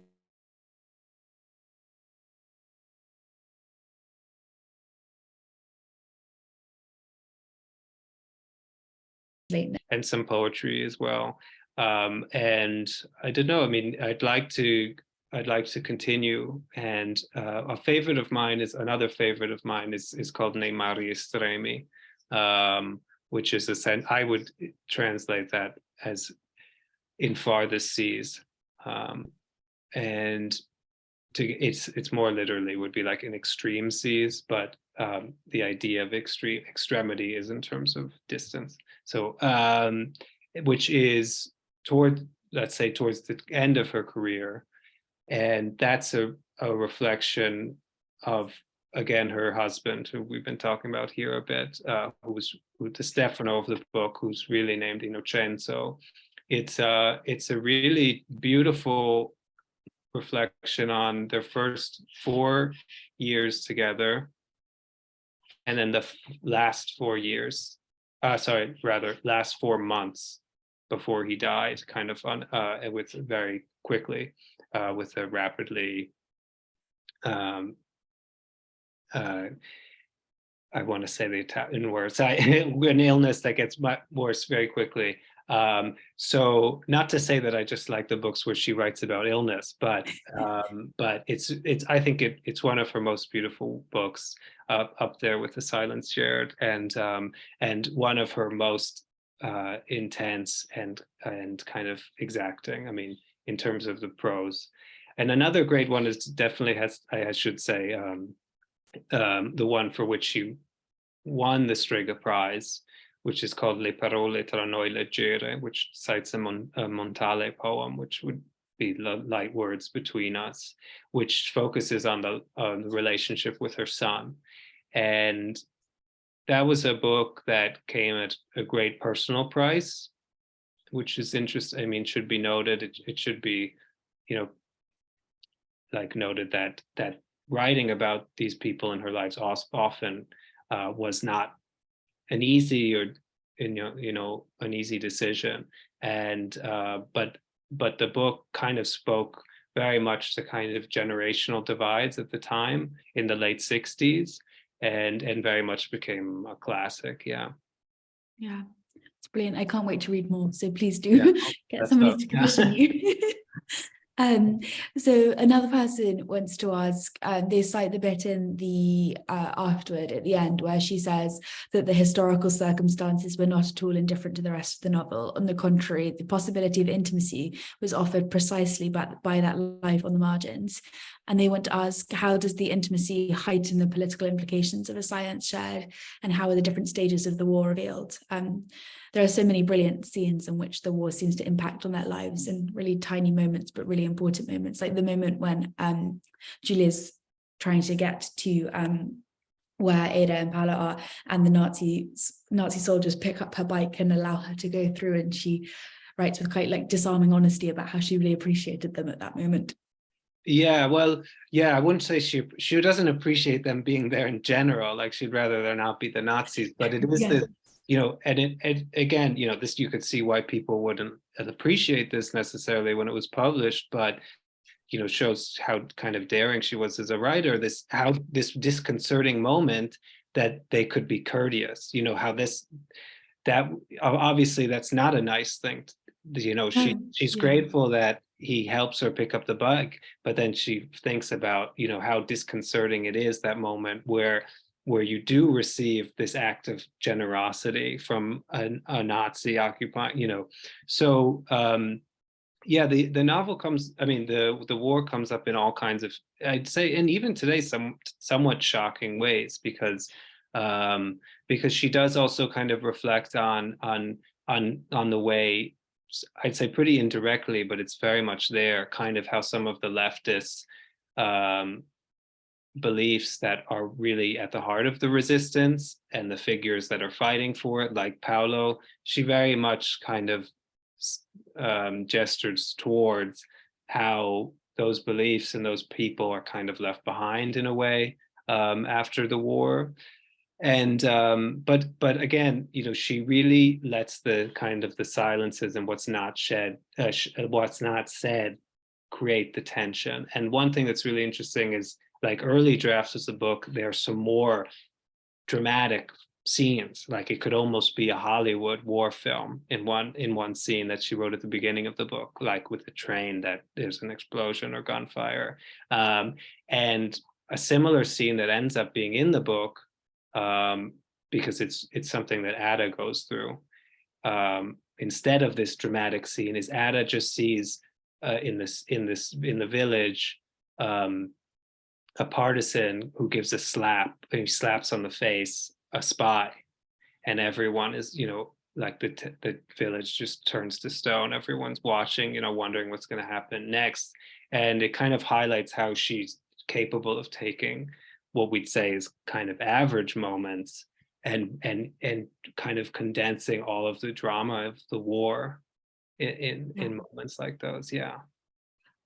And some poetry as well. And I don't know, I mean, I'd like to continue. And another favorite of mine is called Nei mari estremi, which is I would translate that as in farthest seas. And it's more literally would be like in extreme seas, but the idea of extremity is in terms of distance. So which is towards the end of her career. And that's a reflection of, again, her husband, who we've been talking about here a bit, who's the Stefano of the book, who's really named Innocenzo. It's a really beautiful reflection on their first 4 years together, and then the last 4 months before he died, kind of with very quickly, with a rapidly, I want to say the Italian words, an illness that gets worse very quickly. So not to say that I just like the books where she writes about illness, but it's I think it's one of her most beautiful books, up there with The Silence Shared, and one of her most intense and kind of exacting, I mean, in terms of the prose. And another great one is definitely I should say, the one for which she won the Strega Prize, which is called Le parole tra noi leggere, which cites a Montale poem, which would be light words between us, which focuses on the relationship with her son. And that was a book that came at a great personal price, which is interesting. I mean, should be noted. It should be, like noted that writing about these people in her lives often was not an easy an easy decision. And but the book kind of spoke very much to kind of generational divides at the time in the late 60s, and very much became a classic. Yeah,
it's brilliant. I can't wait to read more, so please do get somebody to commission you. So another person wants to ask, they cite the bit in the afterward at the end where she says that the historical circumstances were not at all indifferent to the rest of the novel. On the contrary, the possibility of intimacy was offered precisely by that life on the margins. And they want to ask, how does the intimacy heighten the political implications of a silence shared, and how are the different stages of the war revealed? There are so many brilliant scenes in which the war seems to impact on their lives in really tiny moments, but really important moments, like the moment when Giulia's trying to get to where Ada and Paolo are, and the Nazi soldiers pick up her bike and allow her to go through, and she writes with quite like disarming honesty about how she really appreciated them at that moment.
Yeah, well, yeah, I wouldn't say she doesn't appreciate them being there in general. Like she'd rather there not be the Nazis, but it is
Yeah.
this, and it again, this you could see why people wouldn't appreciate this necessarily when it was published, but shows how kind of daring she was as a writer. This disconcerting moment that they could be courteous. How that obviously that's not a nice thing. She's
Yeah.
grateful that he helps her pick up the bike, but then she thinks about how disconcerting it is, that moment where you do receive this act of generosity from a Nazi occupying. So yeah, the novel comes, I mean, the war comes up in all kinds of, I'd say, and even today, somewhat shocking ways, because she does also kind of reflect on the way, I'd say pretty indirectly, but it's very much there, kind of how some of the leftists beliefs that are really at the heart of the resistance and the figures that are fighting for it, like Paolo, she very much kind of gestures towards how those beliefs and those people are kind of left behind in a way after the war. And but again, she really lets the kind of the silences and what's not said create the tension. And one thing that's really interesting is, like, early drafts of the book, there are some more dramatic scenes, like it could almost be a Hollywood war film in one scene that she wrote at the beginning of the book, like with the train that there's an explosion or gunfire, and a similar scene that ends up being in the book, because it's something that Ada goes through, instead of this dramatic scene, is Ada just sees in the village a partisan who gives a slap, and he slaps on the face a spy, and everyone is, like the village just turns to stone. Everyone's watching, wondering what's going to happen next. And it kind of highlights how she's capable of taking what we'd say is kind of average moments and kind of condensing all of the drama of the war in moments like those. Yeah.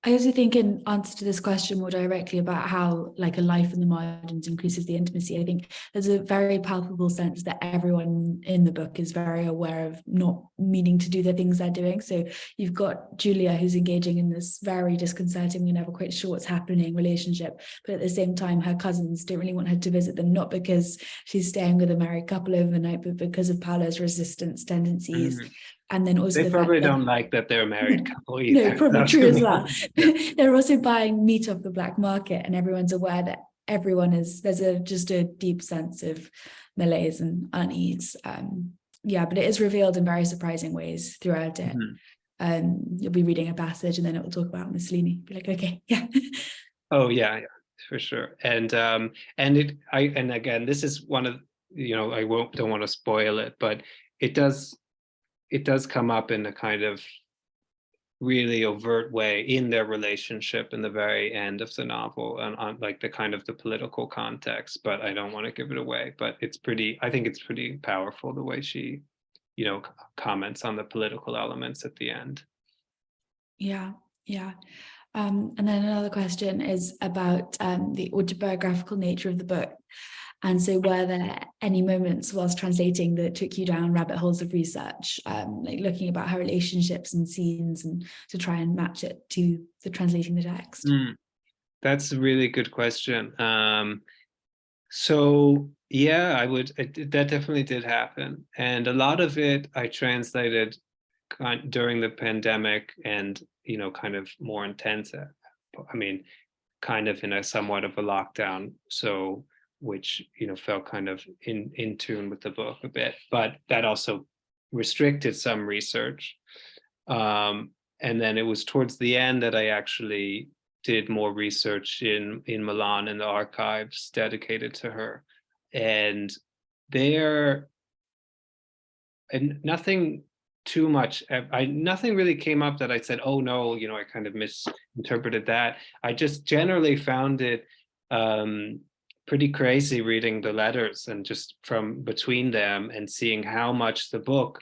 I also think, in answer to this question more directly about how like a life in the margins increases the intimacy, I think there's a very palpable sense that everyone in the book is very aware of not meaning to do the things they're doing. So you've got Giulia, who's engaging in this very disconcerting, we're never quite sure what's happening relationship, but at the same time her cousins don't really want her to visit them, not because she's staying with a married couple overnight, but because of Paolo's resistance tendencies. And then also
they probably don't like that they're a married couple either.
No, probably true as well. They're also buying meat off the black market, and everyone's aware that there's just a deep sense of malaise and unease. But it is revealed in very surprising ways throughout it. You'll be reading a passage and then it will talk about Mussolini. Be like, okay, yeah.
Oh yeah, for sure. And again, this is one of, I don't want to spoil it, but it does come up in a kind of really overt way in their relationship in the very end of the novel, and on like the kind of the political context, but I don't want to give it away. But I think it's pretty powerful the way she, comments on the political elements at the end. Yeah.
And then another question is about the autobiographical nature of the book. And so were there any moments whilst translating that took you down rabbit holes of research, like looking about her relationships and scenes, and to try and match it to translating the text?
That's a really good question. So yeah, that definitely did happen. And a lot of it I translated during the pandemic, and, kind of more intense. I mean, kind of in a somewhat of a lockdown. So which, felt kind of in tune with the book a bit, but that also restricted some research. And then it was towards the end that I actually did more research in Milan, in the archives dedicated to her. And nothing too much, nothing really came up that I said, oh no, I kind of misinterpreted that. I just generally found it pretty crazy reading the letters, and just from between them and seeing how much the book,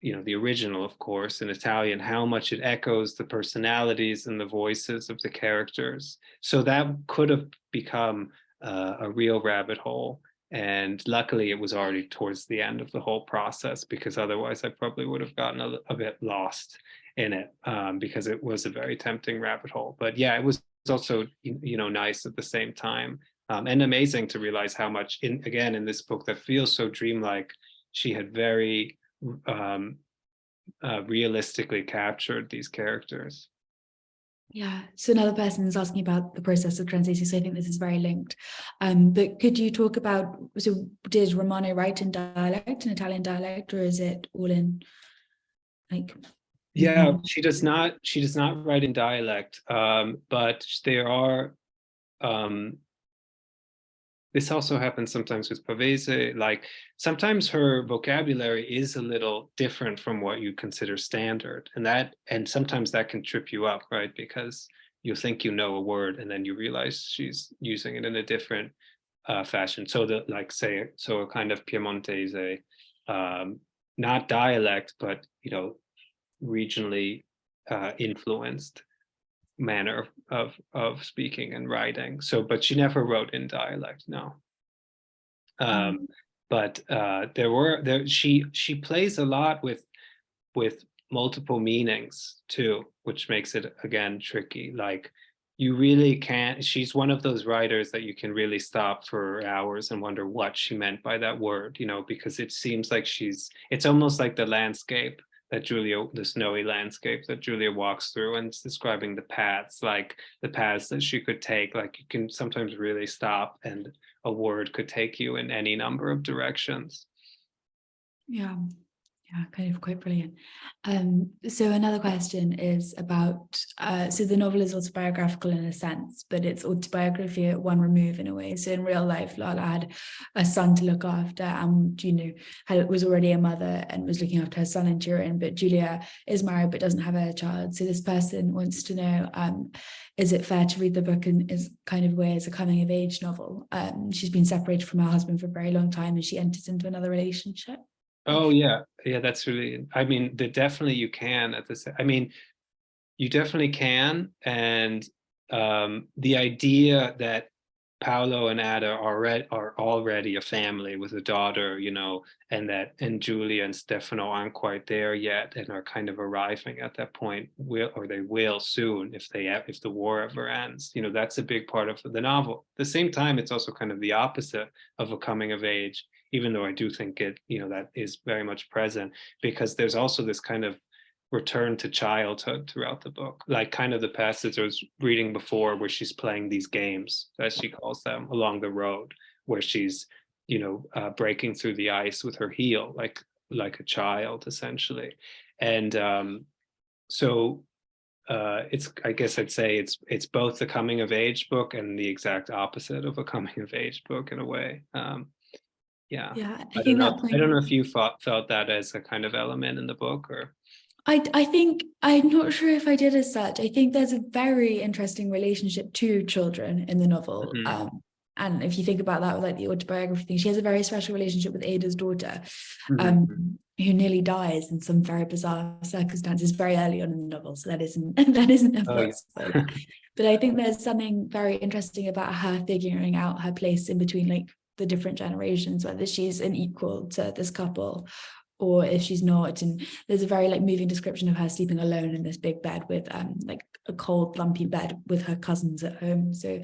the original, of course, in Italian, how much it echoes the personalities and the voices of the characters. So that could have become a real rabbit hole. And luckily it was already towards the end of the whole process, because otherwise I probably would have gotten a bit lost in it, because it was a very tempting rabbit hole. But yeah, it was also, nice at the same time, and amazing to realize how much again in this book that feels so dreamlike, she had very realistically captured these characters.
Yeah, so another person is asking about the process of translating, so I think this is very linked. But could you talk about, so did Romano write in dialect, in Italian dialect, or is it all in like?
Yeah, she does not write in dialect, but there are, this also happens sometimes with Pavese, like sometimes her vocabulary is a little different from what you consider standard, and sometimes that can trip you up, right? Because you think you know a word and then you realize she's using it in a different fashion. So that, like, say, so a kind of Piemonte is a not dialect, but regionally influenced manner of speaking and writing. So, but she never wrote in dialect, no. But she plays a lot with multiple meanings too, which makes it again tricky. Like, you really can't, she's one of those writers that you can really stop for hours and wonder what she meant by that word, because it seems like it's almost like the landscape that Giulia, the snowy landscape that Giulia walks through, and it's describing the paths, like the paths that she could take. Like, you can sometimes really stop and a word could take you in any number of directions.
Yeah, kind of quite brilliant. So another question is about, so the novel is autobiographical in a sense, but it's autobiography at one remove in a way. So in real life, Lalla had a son to look after, and was already a mother and was looking after her son in Turin, but Giulia is married but doesn't have a child. So this person wants to know, is it fair to read the book in is kind of way as a coming of age novel? She's been separated from her husband for a very long time and she enters into another relationship.
Oh yeah, that's really, I mean, definitely you can at this, I mean, you definitely can. And the idea that Paolo and Ada are already a family with a daughter, and Giulia and Stefano aren't quite there yet and are kind of arriving at that point, they will soon if the war ever ends. That's a big part of the novel. At the same time, it's also kind of the opposite of a coming of age, even though I do think it, that is very much present, because there's also this kind of return to childhood throughout the book, like kind of the passage I was reading before where she's playing these games, as she calls them, along the road, where she's breaking through the ice with her heel, like a child essentially. And so it's, I guess I'd say it's both the coming of age book and the exact opposite of a coming of age book in a way. Yeah,
I think that
point, I don't know if you felt that as a kind of element in the book, or
I think, I'm not sure if I did as such. I think there's a very interesting relationship to children in the novel. And if you think about that with like the autobiography thing, she has a very special relationship with Ada's daughter, who nearly dies in some very bizarre circumstances very early on in the novel. So that isn't a book. But I think there's something very interesting about her figuring out her place in between like the different generations, whether she's an equal to this couple or if she's not. And there's a very like moving description of her sleeping alone in this big bed with like a cold lumpy bed with her cousins at home. So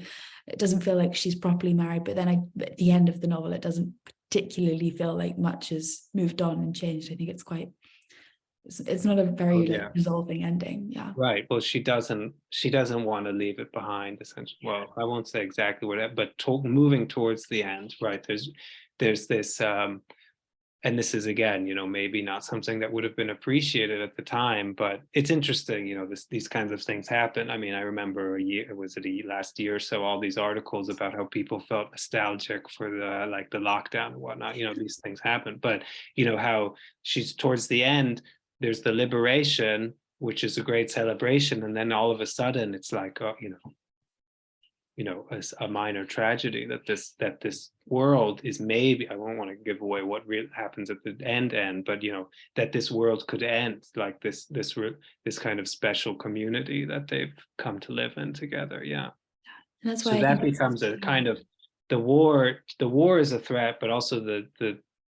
it doesn't feel like she's properly married, but then at the end of the novel it doesn't particularly feel like much has moved on and changed. I think it's not a very resolving ending.
Right. Well, she doesn't want to leave it behind, essentially. Well, I won't say exactly what, but moving towards the end, right? There's this and this is, again, maybe not something that would have been appreciated at the time, but it's interesting, these kinds of things happen. I mean, I remember last year or so, all these articles about how people felt nostalgic for the lockdown and whatnot, these things happen. But, how she's towards the end, there's the liberation, which is a great celebration. And then all of a sudden it's like, as a minor tragedy, that this world is maybe, I won't want to give away what really happens at the end, but that this world could end, like this kind of special community that they've come to live in together. Yeah.
And that's
So
why
that becomes a kind of the war is a threat, but also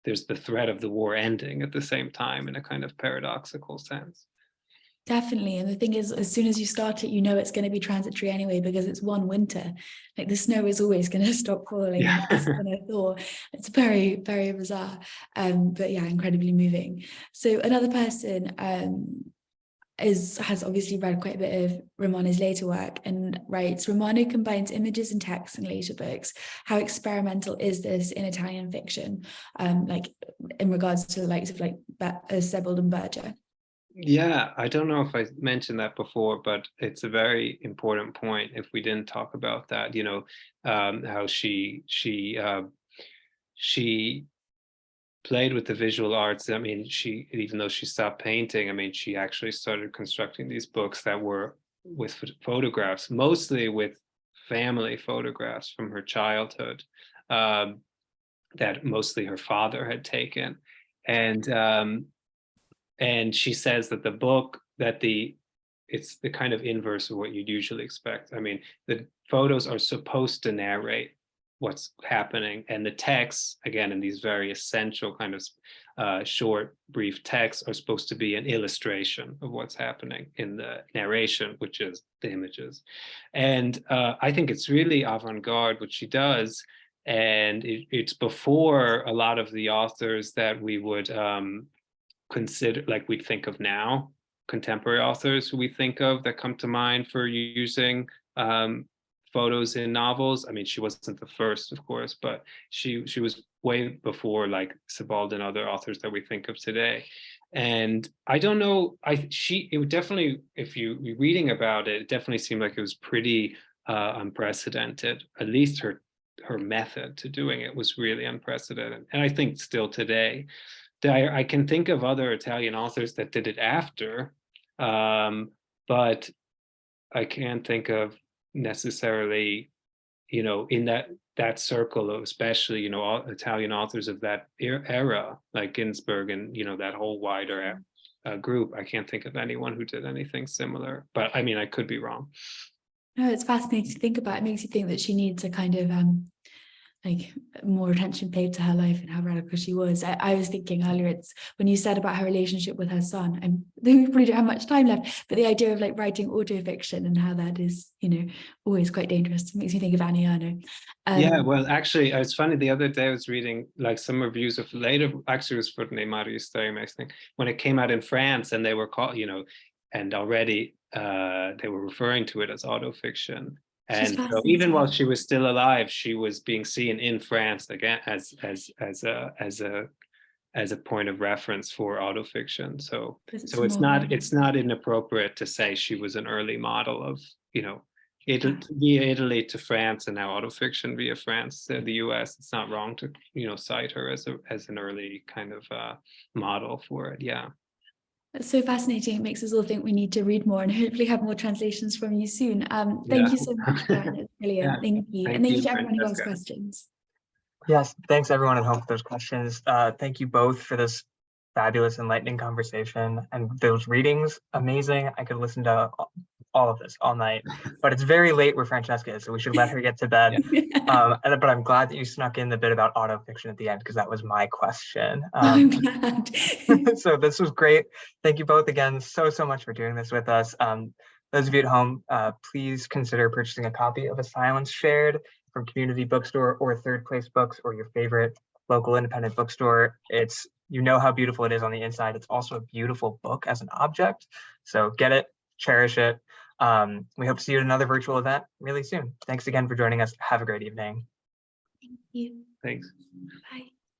there's the threat of the war ending at the same time in a kind of paradoxical sense.
Definitely. And the thing is, as soon as you start it, you know it's going to be transitory anyway, because it's one winter. Like the snow is always going to stop falling.
Yeah.
It's very, very bizarre. But yeah, incredibly moving. So another person has obviously read quite a bit of Romano's later work and writes, Romano combines images and text in later books. How experimental is this in Italian fiction? Like in regards to the likes of like Sebald and Berger.
Yeah, I don't know if I mentioned that before, but it's a very important point if we didn't talk about that, how she played with the visual arts. I mean, even though she stopped painting, I mean, she actually started constructing these books that were with photographs, mostly with family photographs from her childhood, that mostly her father had taken. And she says that the book, it's the kind of inverse of what you'd usually expect. I mean, the photos are supposed to narrate what's happening, and the texts, again, in these very essential kind of short, brief texts, are supposed to be an illustration of what's happening in the narration, which is the images. And I think it's really avant-garde what she does, and it's before a lot of the authors that we would consider, like we'd think of now, contemporary authors who we think of that come to mind for using photos in novels. I mean, she wasn't the first, of course, but she was way before like Sebald and other authors that we think of today. And I don't know, it would definitely, if you reading about it, it definitely seemed like it was pretty unprecedented. At least her method to doing it was really unprecedented, and I think still today. I can think of other Italian authors that did it after, but I can't think of necessarily, in that circle of, especially, Italian authors of that era, like Ginsberg and, that whole wider group. I can't think of anyone who did anything similar, but I mean, I could be wrong.
No, it's fascinating to think about. It makes you think that she needs a kind of like more attention paid to her life and how radical she was. I was thinking earlier, it's when you said about her relationship with her son, and we probably don't have much time left, but the idea of like writing autofiction and how that is, always quite dangerous. It makes me think of Annie Ernaux.
Yeah, well, actually, it's funny. The other day I was reading like some reviews of later, actually it was for Marius Steinmetz thing, when it came out in France, and they were called, and already they were referring to it as autofiction. And so even while she was still alive, she was being seen in France again as a point of reference for autofiction. So it's not inappropriate to say she was an early model of, via Italy to France, and now autofiction via France to the US. It's not wrong to cite her as an early kind of model for it. Yeah.
That's so fascinating. It makes us all think we need to read more and hopefully have more translations from you soon. Thank you so much, Brian. It's brilliant. Yeah. Thank you. And thank you to everyone who asked questions.
Yes, thanks everyone at home for those questions. Thank you both for this fabulous, enlightening conversation and those readings. Amazing. I could listen to all of this all night, but it's very late where Francesca is, so we should let her get to bed. But I'm glad that you snuck in the bit about autofiction at the end, because that was my question.
I'm glad.
So this was great. Thank you both again so much for doing this with us. Those of you at home, please consider purchasing a copy of A Silence Shared from Community Bookstore or Third Place Books or your favorite local independent bookstore. It's, how beautiful it is on the inside. It's also a beautiful book as an object. So get it, cherish it. We hope to see you at another virtual event really soon. Thanks again for joining us. Have a great evening.
Thank you.
Thanks.
Bye.